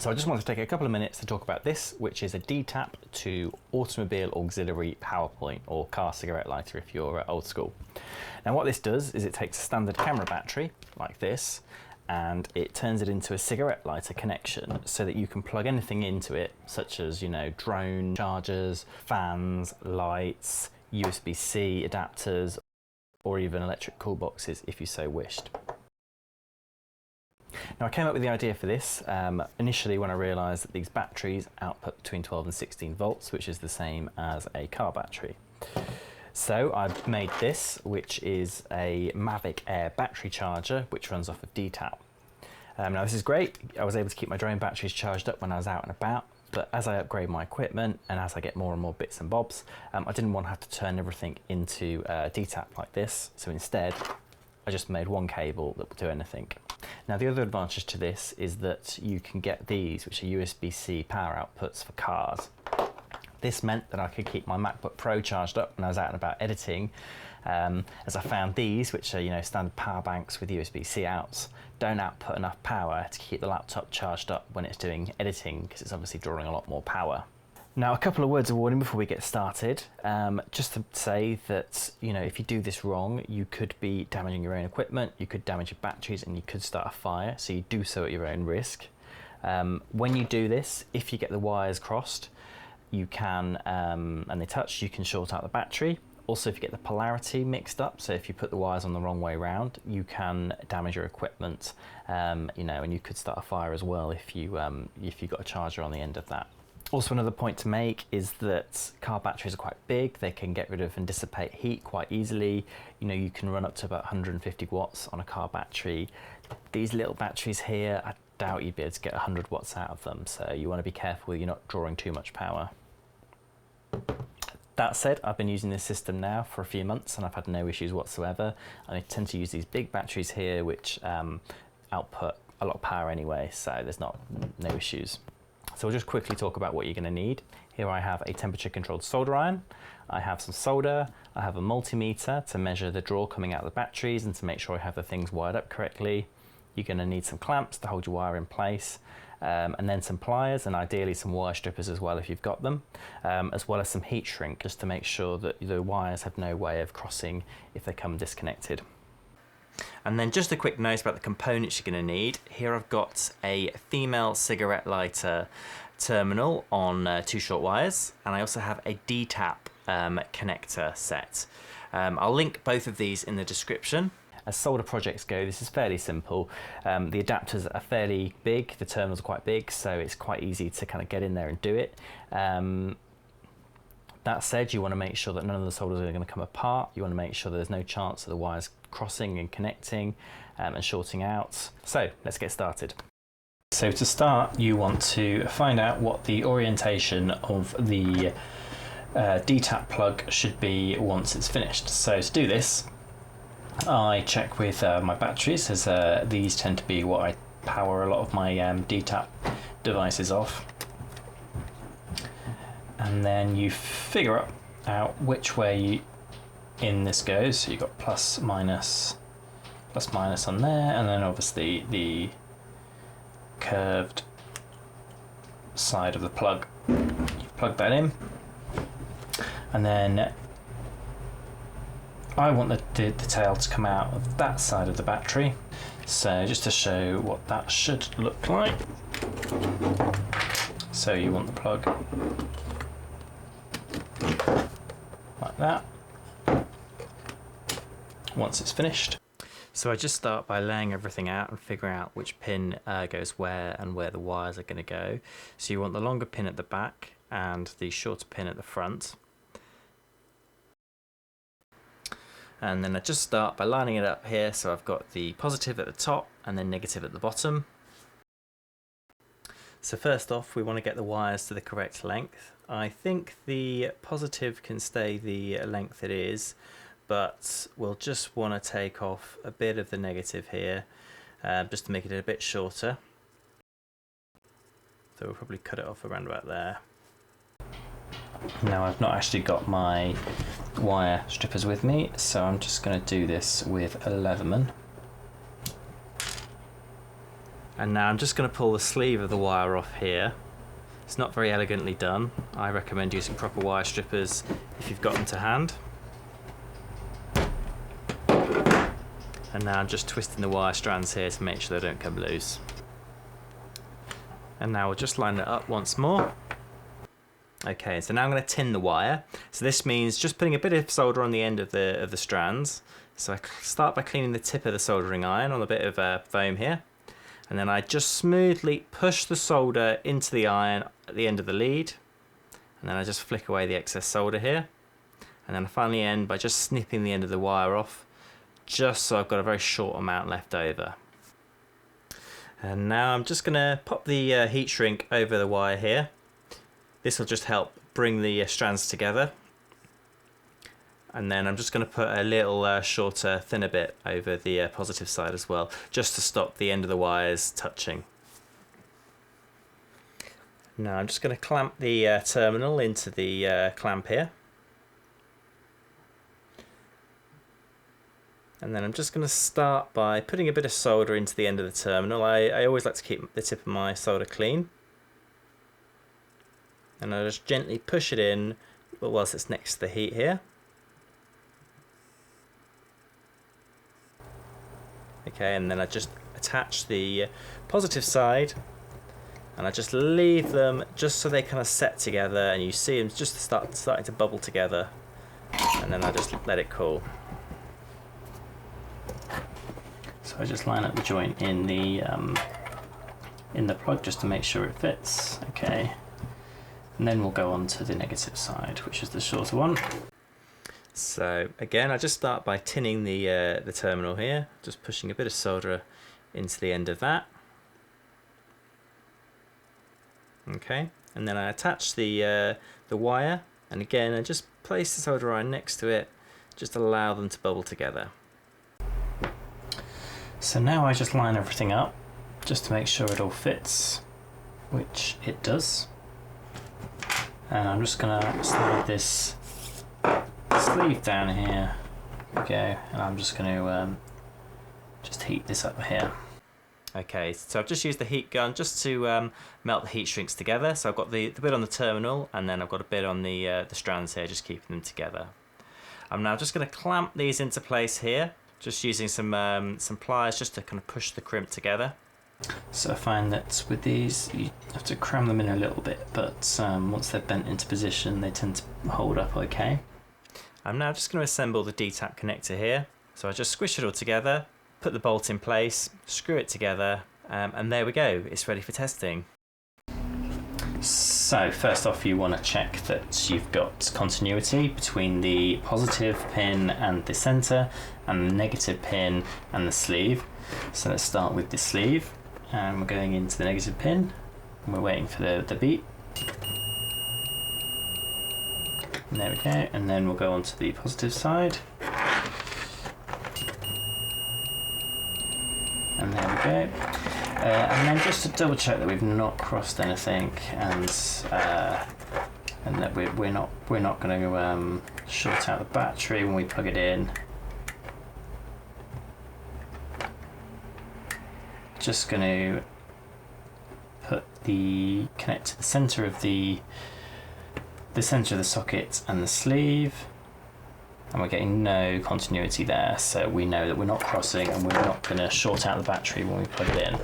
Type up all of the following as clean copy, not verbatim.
So I just wanted to take a couple of minutes to talk about this, which is a DTAP to automobile auxiliary power point, or car cigarette lighter if you're old school. Now what this does is it takes a standard camera battery like this and it turns it into a cigarette lighter connection so that you can plug anything into it, such as, you know, drone chargers, fans, lights, USB-C adapters, or even electric cool boxes if you so wished. Now I came up with the idea for this initially when I realised that these batteries output between 12 and 16 volts, which is the same as a car battery. So I've made this, which is a Mavic Air battery charger, which runs off of DTAP. Now this is great. I was able to keep my drone batteries charged up when I was out and about, but as I upgrade my equipment and as I get more and more bits and bobs, I didn't want to have to turn everything into DTAP like this. So instead, I just made one cable that will do anything. Now the other advantage to this is that you can get these, which are USB-C power outputs for cars. This meant that I could keep my MacBook Pro charged up when I was out and about editing, as I found these, which are, you know, standard power banks with USB-C outs, don't output enough power to keep the laptop charged up when it's doing editing, because it's obviously drawing a lot more power. Now a couple of words of warning before we get started, just to say that, you know, if you do this wrong, you could be damaging your own equipment, you could damage your batteries, and you could start a fire, so you do so at your own risk. When you do this, if you get the wires crossed, you can, and they touch, you can short out the battery. Also, if you get the polarity mixed up, so if you put the wires on the wrong way around, you can damage your equipment, you know, and you could start a fire as well if you got a charger on the end of that. Also, another point to make is that car batteries are quite big. They can get rid of and dissipate heat quite easily. You know, you can run up to about 150 watts on a car battery. These little batteries here, I doubt you'd be able to get 100 watts out of them, so you want to be careful you're not drawing too much power. That said, I've been using this system now for a few months and I've had no issues whatsoever. I tend to use these big batteries here, which output a lot of power anyway, so there's no issues. So we'll just quickly talk about what you're going to need. Here I have a temperature controlled solder iron, I have some solder, I have a multimeter to measure the draw coming out of the batteries and to make sure I have the things wired up correctly. You're going to need some clamps to hold your wire in place, and then some pliers and ideally some wire strippers as well if you've got them, as well as some heat shrink just to make sure that the wires have no way of crossing if they come disconnected. And then just a quick note about the components you're going to need. Here I've got a female cigarette lighter terminal on 2 short wires, and I also have a DTAP connector set. I'll link both of these in the description. As solder projects go, this is fairly simple. The adapters are fairly big, the terminals are quite big, so it's quite easy to kind of get in there and do it. That said, you want to make sure that none of the solders are going to come apart. You want to make sure there's no chance of the wires crossing and connecting and shorting out. So let's get started. So to start, you want to find out what the orientation of the DTAP plug should be once it's finished. So to do this, I check with my batteries, as these tend to be what I power a lot of my DTAP devices off. And then you figure out which way in this goes. So you've got plus minus on there, and then obviously the curved side of the plug. You plug that in, and then I want the tail to come out of that side of the battery. So just to show what that should look like. So you want the plug like that once it's finished. So I just start by laying everything out and figuring out which pin goes where and where the wires are going to go. So you want the longer pin at the back and the shorter pin at the front. And then I just start by lining it up here, so I've got the positive at the top and then negative at the bottom. So first off, we want to get the wires to the correct length. I think the positive can stay the length it is, but we'll just want to take off a bit of the negative here, just to make it a bit shorter. So we'll probably cut it off around about there. Now I've not actually got my wire strippers with me, so I'm just going to do this with a Leatherman. And now I'm just going to pull the sleeve of the wire off here. It's not very elegantly done. I recommend using proper wire strippers if you've got them to hand. And now I'm just twisting the wire strands here to make sure they don't come loose. And now we'll just line it up once more. Okay, so now I'm going to tin the wire. So this means just putting a bit of solder on the end of the strands. So I start by cleaning the tip of the soldering iron on a bit of foam here. And then I just smoothly push the solder into the iron at the end of the lead. And then I just flick away the excess solder here. And then I finally end by just snipping the end of the wire off, just so I've got a very short amount left over. And now I'm just going to pop the heat shrink over the wire here. This will just help bring the strands together. And then I'm just going to put a little shorter, thinner bit over the positive side as well, just to stop the end of the wires touching. Now I'm just going to clamp the terminal into the clamp here. And then I'm just going to start by putting a bit of solder into the end of the terminal. I always like to keep the tip of my solder clean. And I'll just gently push it in whilst it's next to the heat here. Okay, and then I just attach the positive side, and I just leave them just so they kind of set together, and you see them just starting to bubble together, and then I just let it cool. So I just line up the joint in the plug just to make sure it fits. Okay, and then we'll go on to the negative side, which is the shorter one. So again, I just start by tinning the terminal here, just pushing a bit of solder into the end of that. Okay, and then I attach the wire, and again I just place the solder iron next to it, just allow them to bubble together. So now I just line everything up, just to make sure it all fits, which it does. And I'm just gonna slide this sleeve down here. There we go, and I'm just going to just heat this up here. Okay, so I've just used the heat gun just to melt the heat shrinks together. So I've got the bit on the terminal, and then I've got a bit on the strands here, just keeping them together. I'm now just going to clamp these into place here, just using some pliers just to kind of push the crimp together. So I find that with these you have to cram them in a little bit, but once they're bent into position they tend to hold up okay. I'm now just going to assemble the D-tap connector here. So I just squish it all together, put the bolt in place, screw it together, and there we go, it's ready for testing. So first off, you want to check that you've got continuity between the positive pin and the center, and the negative pin and the sleeve. So let's start with the sleeve, and we're going into the negative pin, and we're waiting for the beep. And there we go, and then we'll go on to the positive side. And there we go. And then just to double check that we've not crossed anything, and that we're not going to short out the battery when we plug it in. Just going to connect to the center of the center of the socket and the sleeve, and we're getting no continuity there, so we know that we're not crossing and we're not going to short out the battery when we plug it in.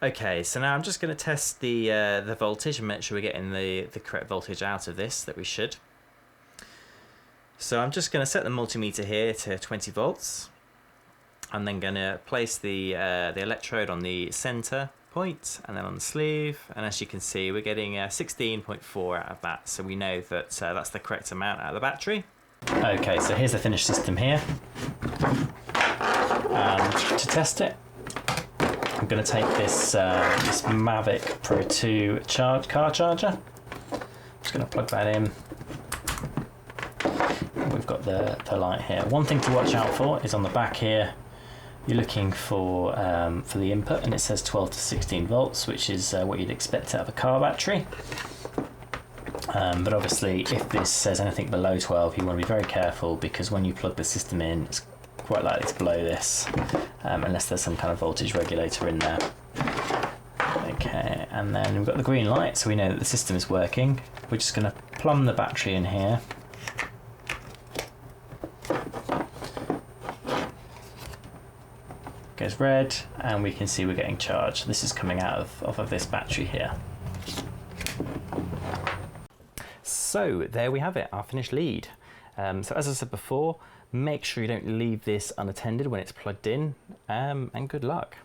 Okay, so now I'm just going to test the voltage and make sure we're getting the correct voltage out of this, that we should. So I'm just going to set the multimeter here to 20 volts. I'm then going to place the electrode on the center point and then on the sleeve, and as you can see we're getting 16.4 out of that, so we know that that's the correct amount out of the battery. Okay, so here's the finished system here, and to test it I'm going to take this Mavic Pro 2 car charger. I'm just going to plug that in. We've got the light here. One thing to watch out for is on the back here, you're looking for the input, and it says 12 to 16 volts, which is what you'd expect out of a car battery. But obviously if this says anything below 12 you want to be very careful, because when you plug the system in it's quite likely to blow this, unless there's some kind of voltage regulator in there. Okay, and then we've got the green light, so we know that the system is working. We're just going to plumb the battery in here. Goes red, and we can see we're getting charged. This is coming out off of this battery here. So there we have it, our finished lead. So as I said before, make sure you don't leave this unattended when it's plugged in, and good luck.